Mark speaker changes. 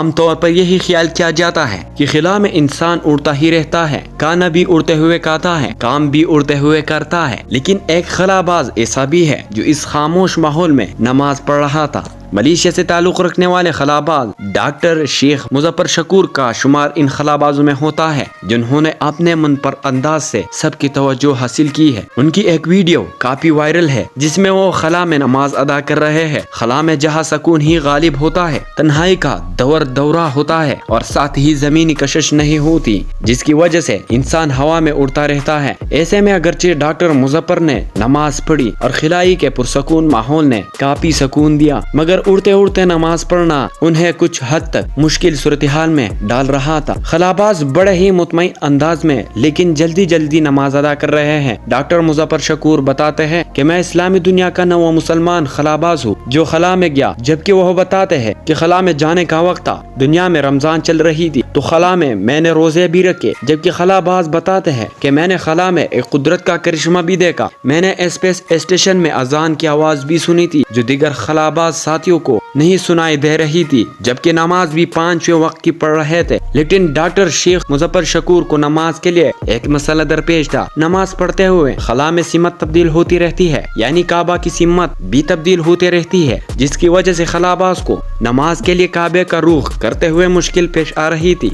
Speaker 1: عام طور پر یہی خیال کیا جاتا ہے کہ خلا میں انسان اڑتا ہی رہتا ہے، کھانا بھی اڑتے ہوئے کھاتا ہے، کام بھی اڑتے ہوئے کرتا ہے، لیکن ایک خلا باز ایسا بھی ہے جو اس خاموش ماحول میں نماز پڑھ رہا تھا۔ ملیشیا سے تعلق رکھنے والے خلا باز ڈاکٹر شیخ مظفر شکور کا شمار ان خلا بازوں میں ہوتا ہے جنہوں نے اپنے منفرد انداز سے سب کی توجہ حاصل کی ہے۔ ان کی ایک ویڈیو کافی وائرل ہے جس میں وہ خلا میں نماز ادا کر رہے ہیں، خلا میں جہاں سکون ہی غالب ہوتا ہے، تنہائی کا دورہ ہوتا ہے اور ساتھ ہی زمینی کشش نہیں ہوتی، جس کی وجہ سے انسان ہوا میں اڑتا رہتا ہے۔ ایسے میں اگرچہ ڈاکٹر مظفر نے نماز پڑھی اور خلائی کے پرسکون ماحول نے کافی سکون دیا، مگر اڑتے اڑتے نماز پڑھنا انہیں کچھ حد تک مشکل صورتحال میں ڈال رہا تھا۔ خلاباز بڑے ہی مطمئن انداز میں لیکن جلدی نماز ادا کر رہے ہیں۔ ڈاکٹر مظفر شکور بتاتے ہیں کہ میں اسلامی دنیا کا نواں مسلمان خلاباز ہوں جو خلا میں گیا، جبکہ وہ بتاتے ہیں کہ خلا میں جانے کا وقت تھا، دنیا میں رمضان چل رہی تھی تو خلا میں نے روزے بھی رکھے، جبکہ خلاباز بتاتے ہیں کہ میں نے خلا میں ایک قدرت کا کرشمہ بھی دیکھا، میں نے اسپیس اسٹیشن میں اذان کی آواز بھی سنی تھی جو دیگر خلاباز ساتھیوں کو نہیں سنائی دے رہی تھی، جبکہ نماز بھی 5 وقت کی پڑھ رہے تھے۔ لیکن ڈاکٹر شیخ مظفر شکور کو نماز کے لیے ایک مسئلہ درپیش تھا۔ نماز پڑھتے ہوئے خلا میں سمت تبدیل ہوتی رہتی ہے، یعنی کعبہ کی سمت بھی تبدیل ہوتی رہتی ہے، جس کی وجہ سے خلاباز کو نماز کے لیے کعبے کا رخ کرتے ہوئے مشکل پیش آ رہی تھی۔